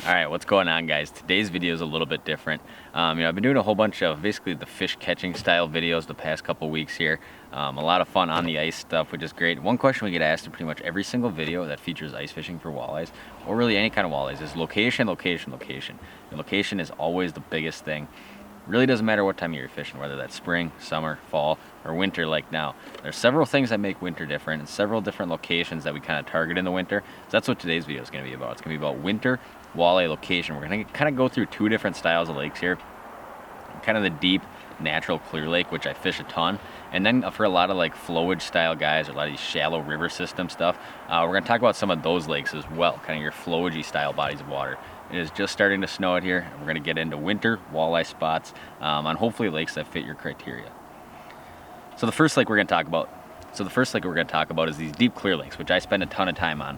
All right, what's going on, guys? Today's video is a little bit different. I've been doing a whole bunch of basically the fish catching style videos the past couple weeks here. A lot of fun on the ice stuff, which is great. One question we get asked in pretty much every single video that features ice fishing for walleyes, or really any kind of walleyes, is location, location, location. And location is always the biggest thing. Really doesn't matter what time of year you're fishing, whether that's spring, summer, fall, or winter like now. There's several things that make winter different and several different locations that we kind of target in the winter. So that's what today's video is going to be about. It's going to be about winter walleye location. We're going to kind of go through two different styles of lakes here. Kind of the deep, natural clear lake, which I fish a ton. And then for a lot of like flowage style guys, or a lot of these shallow river system stuff, we're going to talk about some of those lakes as well, kind of your flowagey style bodies of water. It is just starting to snow out here. We're going to get into winter walleye spots on hopefully lakes that fit your criteria. So the first lake we're going to talk about is these deep clear lakes, which I spend a ton of time on.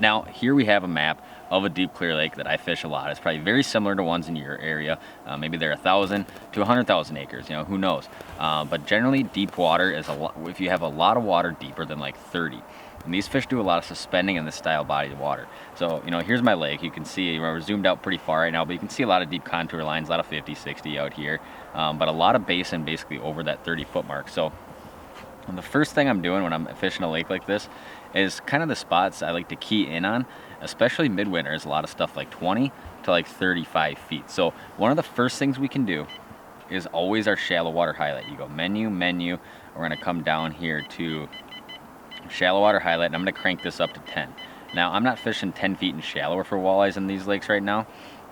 Now, here we have a map of a deep clear lake that I fish a lot. It's probably very similar to ones in your area. Maybe they're 1,000 to 100,000 acres, who knows. But generally deep water is a lot, if you have a lot of water deeper than like 30. And these fish do a lot of suspending in this style body of water. So, here's my lake. You can see we're zoomed out pretty far right now, but you can see a lot of deep contour lines, a lot of 50, 60 out here. But a lot of basin basically over that 30-foot mark. So the first thing I'm doing when I'm fishing a lake like this is kind of the spots I like to key in on, especially midwinter. Is a lot of stuff like 20 to like 35 feet. So one of the first things we can do is always our shallow water highlight. You go menu, menu. We're going to come down here to shallow water highlight, and I'm going to crank this up to 10. Now, I'm not fishing 10 feet and shallower for walleyes in these lakes right now,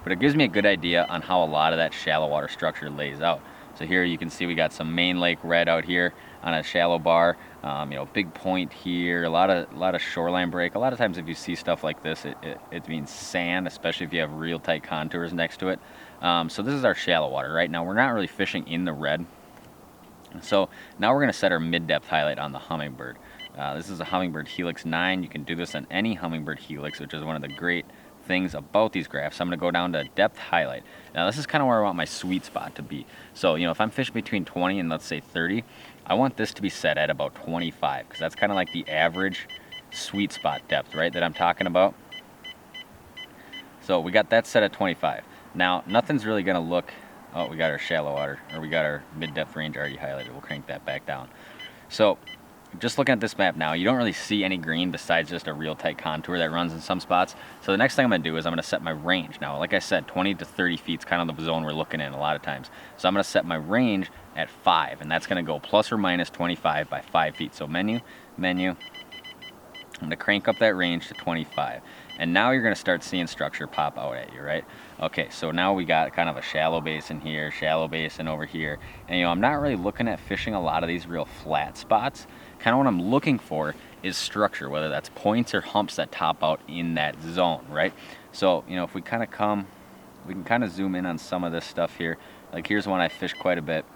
but it gives me a good idea on how a lot of that shallow water structure lays out. So here you can see we got some main lake red out here on a shallow bar, big point here, a lot of shoreline break. A lot of times if you see stuff like this, it means sand, especially if you have real tight contours next to it. So this is our shallow water. Right now we're not really fishing in the red. So now we're going to set our mid-depth highlight on the Hummingbird. This is a Hummingbird Helix 9. You can do this on any Hummingbird Helix, which is one of the great things about these graphs. I'm going to go down to depth highlight. Now this is kind of where I want my sweet spot to be. So if I'm fishing between 20 and let's say 30, I want this to be set at about 25, because that's kind of like the average sweet spot depth, right, that I'm talking about. So we got that set at 25. Now nothing's really going to look, oh, we got our shallow water, or we got our mid-depth range already highlighted. We'll crank that back down. So just looking at this map now, you don't really see any green besides just a real tight contour that runs in some spots. So the next thing I'm going to do is I'm going to set my range. Now, like I said, 20 to 30 feet is kind of the zone we're looking in a lot of times. So I'm going to set my range at 5, and that's going to go plus or minus 25 by 5 feet. So menu, menu. I'm going to crank up that range to 25. And now you're going to start seeing structure pop out at you, right? Okay, so now we got kind of a shallow basin here, shallow basin over here. And I'm not really looking at fishing a lot of these real flat spots. Kind of what I'm looking for is structure, whether that's points or humps that top out in that zone, right? So, if we kind of come, we can kind of zoom in on some of this stuff here. Like here's one I fish quite a bit.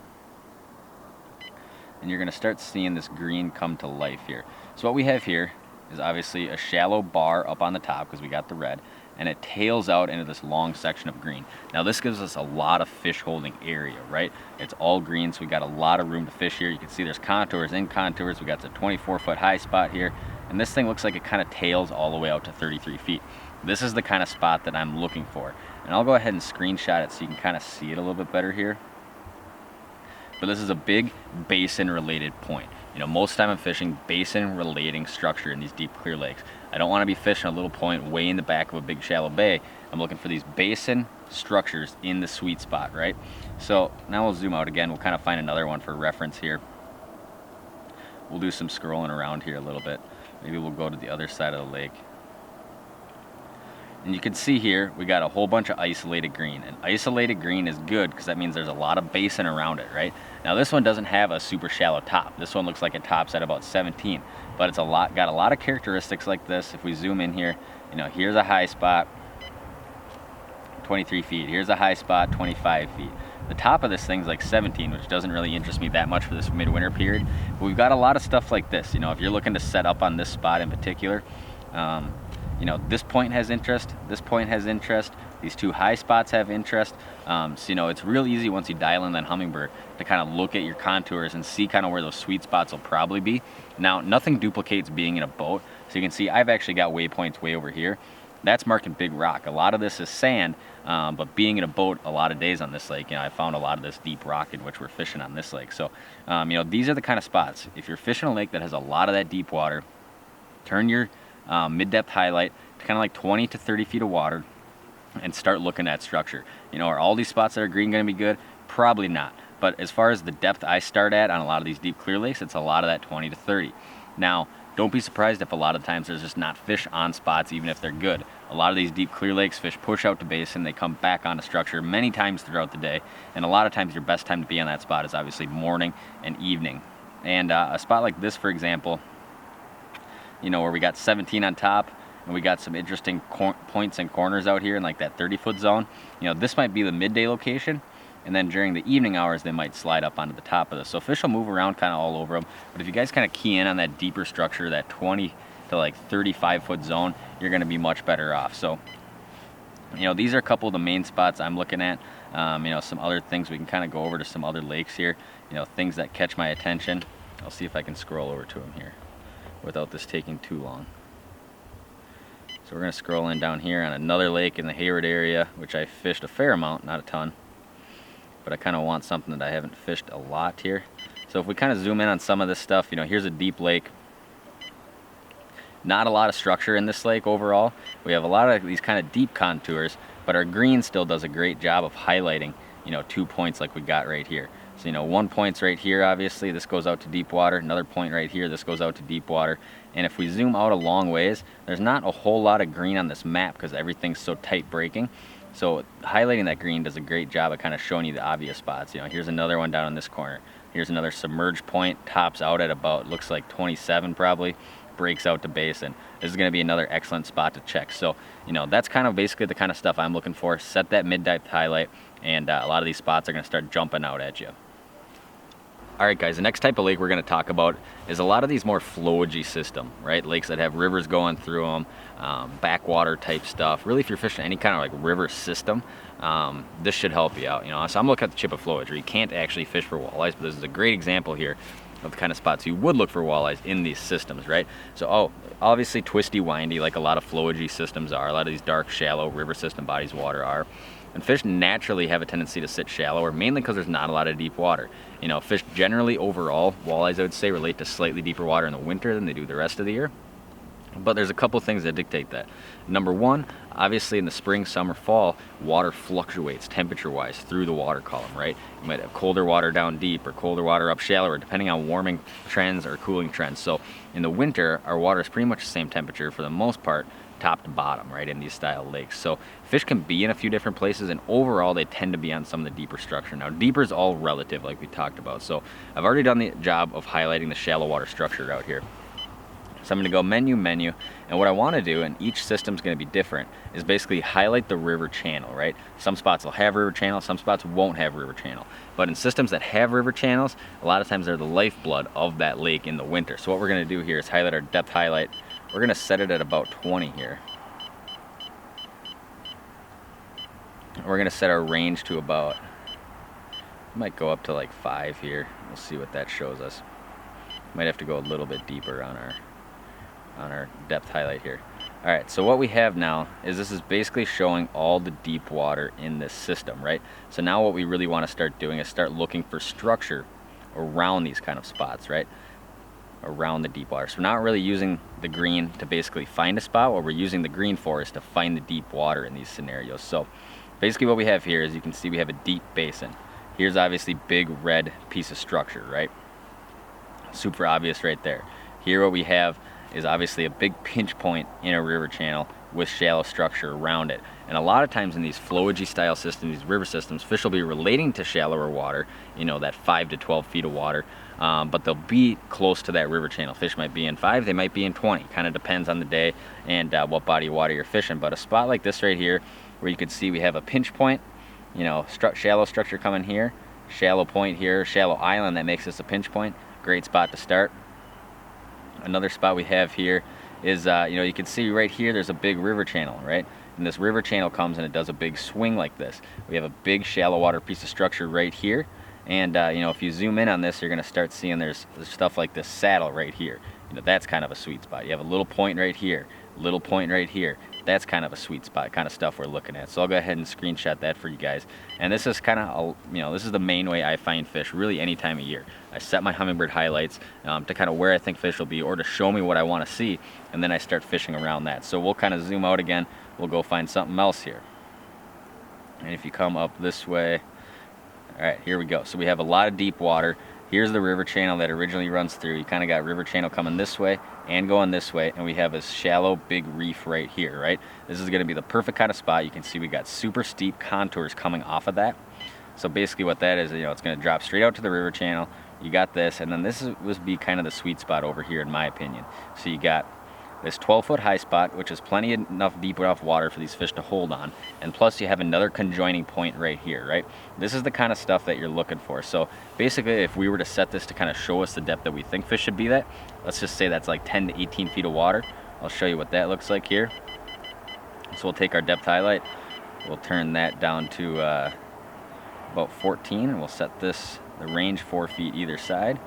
And you're going to start seeing this green come to life here. So what we have here is obviously a shallow bar up on the top because we got the red, and it tails out into this long section of green. Now this gives us a lot of fish holding area, right? It's all green, so we got a lot of room to fish here. You can see there's contours in contours. We got the 24-foot high spot here, and this thing looks like it kind of tails all the way out to 33 feet. This is the kind of spot that I'm looking for, and I'll go ahead and screenshot it so you can kind of see it a little bit better here. But this is a big basin related point. Most of the time I'm fishing basin relating structure in these deep clear lakes. I don't want to be fishing a little point way in the back of a big shallow bay. I'm looking for these basin structures in the sweet spot, right? So now we'll zoom out again. We'll kind of find another one for reference here. We'll do some scrolling around here a little bit. Maybe we'll go to the other side of the lake. And you can see here, we got a whole bunch of isolated green. And isolated green is good because that means there's a lot of basin around it, right? Now this one doesn't have a super shallow top. This one looks like it tops at about 17, but it's got a lot of characteristics like this. If we zoom in here, here's a high spot, 23 feet. Here's a high spot, 25 feet. The top of this thing's like 17, which doesn't really interest me that much for this midwinter period. But we've got a lot of stuff like this. If you're looking to set up on this spot in particular, this point has interest, this point has interest, these two high spots have interest. So, it's real easy once you dial in that Hummingbird to kind of look at your contours and see kind of where those sweet spots will probably be. Now, nothing duplicates being in a boat. So you can see I've actually got waypoints way over here. that's marking big rock. A lot of this is sand, but being in a boat a lot of days on this lake, I found a lot of this deep rock in which we're fishing on this lake. So, these are the kind of spots. If you're fishing a lake that has a lot of that deep water, turn your mid-depth highlight to kind of like 20 to 30 feet of water and start looking at structure. Are all these spots that are green going to be good? Probably not. But as far as the depth I start at on a lot of these deep clear lakes, it's a lot of that 20 to 30. Now, don't be surprised if a lot of times there's just not fish on spots, even if they're good. A lot of these deep clear lakes, fish push out to basin, they come back onto structure many times throughout the day, and a lot of times your best time to be on that spot is obviously morning and evening. And a spot like this, for example, where we got 17 on top, and we got some interesting points and corners out here in like that 30-foot zone. This might be the midday location, and then during the evening hours, they might slide up onto the top of this. So fish will move around kind of all over them. But if you guys kind of key in on that deeper structure, that 20 to like 35-foot zone, you're going to be much better off. So, these are a couple of the main spots I'm looking at. Some other things we can kind of go over to some other lakes here. Things that catch my attention. I'll see if I can scroll over to them here without this taking too long. So we're going to scroll in down here on another lake in the Hayward area, which I fished a fair amount, not a ton. But I kind of want something that I haven't fished a lot here. So if we kind of zoom in on some of this stuff, here's a deep lake. Not a lot of structure in this lake overall. We have a lot of these kind of deep contours, but our green still does a great job of highlighting, 2 points like we got right here. So, 1 point's right here, obviously, this goes out to deep water. Another point right here, this goes out to deep water. And if we zoom out a long ways, there's not a whole lot of green on this map because everything's so tight breaking. So highlighting that green does a great job of kind of showing you the obvious spots. Here's another one down in this corner. Here's another submerged point, tops out at about, looks like 27 probably, breaks out to basin. This is going to be another excellent spot to check. So, that's kind of basically the kind of stuff I'm looking for. Set that mid-depth highlight, and a lot of these spots are going to start jumping out at you. All right, guys, the next type of lake we're going to talk about is a lot of these more flowagey system, right? Lakes that have rivers going through them, backwater type stuff. Really, if you're fishing any kind of like river system, this should help you out. So I'm looking at the chip of flowage, where you can't actually fish for walleyes, but this is a great example here of the kind of spots you would look for walleyes in these systems, right? So, obviously twisty, windy, like a lot of flowagey systems are. A lot of these dark, shallow river system bodies of water are. And fish naturally have a tendency to sit shallower, mainly because there's not a lot of deep water. Fish generally overall, walleyes I would say, relate to slightly deeper water in the winter than they do the rest of the year. But there's a couple things that dictate that. Number one, obviously in the spring, summer, fall, water fluctuates temperature-wise through the water column, right? You might have colder water down deep or colder water up shallower, depending on warming trends or cooling trends. So in the winter, our water is pretty much the same temperature for the most part, top to bottom, right, in these style lakes. So fish can be in a few different places, and overall they tend to be on some of the deeper structure. Now, deeper is all relative, like we talked about. So I've already done the job of highlighting the shallow water structure out here. So I'm going to go menu, and what I want to do, and each system's going to be different, is basically highlight the river channel, right? Some spots will have river channel, some spots won't have river channel. But in systems that have river channels, a lot of times they're the lifeblood of that lake in the winter. So what we're going to do here is highlight our depth highlight. We're going to set it at about 20 here. We're going to set our range to about, might go up to like 5 here. We'll see what that shows us. Might have to go a little bit deeper on our depth highlight here. All right, so what we have now is this is basically showing all the deep water in this system, right? So now what we really want to start doing is start looking for structure around these kind of spots, right? Around the deep water. So we're not really using the green to basically find a spot. What we're using the green for is to find the deep water in these scenarios. So basically what we have here is, you can see we have a deep basin. Here's obviously big red piece of structure, right? Super obvious right there. Here what we have is obviously a big pinch point in a river channel with shallow structure around it. And a lot of times in these flowagey style systems, these river systems, fish will be relating to shallower water, that 5 to 12 feet of water, but they'll be close to that river channel. Fish might be in 5, they might be in 20, kind of depends on the day and what body of water you're fishing. But a spot like this right here, where you can see we have a pinch point, shallow structure coming here, shallow point here, shallow island that makes this a pinch point, great spot to start. Another spot we have here is, you can see right here there's a big river channel, right? And this river channel comes and it does a big swing like this. We have a big shallow water piece of structure right here. And, if you zoom in on this, you're going to start seeing there's stuff like this saddle right here. That's kind of a sweet spot. You have a little point right here, little point right here, that's kind of a sweet spot kind of stuff we're looking at. So I'll go ahead and screenshot that for you guys. And this is kind of, this is the main way I find fish really any time of year. I set my Humminbird highlights to kind of where I think fish will be, or to show me what I want to see, and then I start fishing around that. So we'll kind of zoom out again. We'll go find something else here. And if you come up this way, all right, here we go. So we have a lot of deep water. Here's the river channel that originally runs through. You kind of got river channel coming this way and going this way, and we have a shallow big reef right here, right? This is going to be the perfect kind of spot. You can see we got super steep contours coming off of that. So basically what that is, it's going to drop straight out to the river channel. You got this, and then this would be kind of the sweet spot over here in my opinion. So you got this 12-foot high spot, which is plenty enough deep enough water for these fish to hold on, and plus you have another conjoining point right here, right? This is the kind of stuff that you're looking for. So basically, if we were to set this to kind of show us the depth that we think fish should be at, let's just say that's like 10 to 18 feet of water. I'll show you what that looks like here. So we'll take our depth highlight, we'll turn that down to about 14, and we'll set the range 4 feet either side.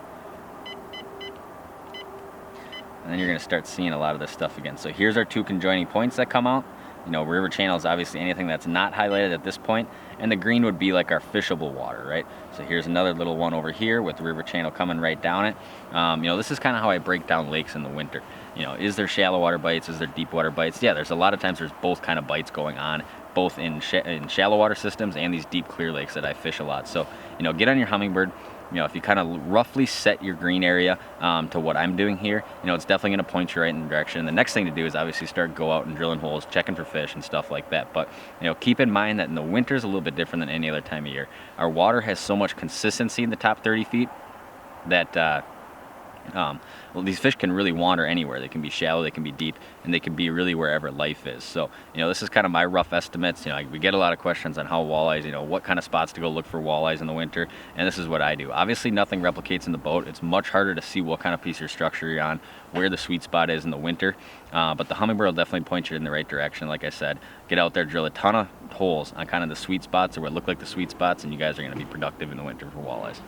And then you're going to start seeing a lot of this stuff again. So here's our two conjoining points that come out. River channel is obviously anything that's not highlighted at this point, and the green would be like our fishable water, right? So here's another little one over here with the river channel coming right down it. This is kind of how I break down lakes in the winter. Is there shallow water bites? Is there deep water bites? Yeah, there's a lot of times there's both kind of bites going on, both in shallow water systems and these deep clear lakes that I fish a lot. So, get on your Humminbird. If you kind of roughly set your green area to what I'm doing here, it's definitely going to point you right in the direction. The next thing to do is obviously go out and drilling holes, checking for fish and stuff like that. But, keep in mind that in the winter is a little bit different than any other time of year. Our water has so much consistency in the top 30 feet that these fish can really wander anywhere. They can be shallow, they can be deep, and they can be really wherever life is. So, this is kind of my rough estimates. We get a lot of questions on how walleyes, what kind of spots to go look for walleyes in the winter, and this is what I do. Obviously, nothing replicates in the boat. It's much harder to see what kind of piece of structure you're on, where the sweet spot is in the winter, but the Humminbird will definitely point you in the right direction. Like I said, get out there, drill a ton of holes on kind of the sweet spots or what look like the sweet spots, and you guys are going to be productive in the winter for walleyes.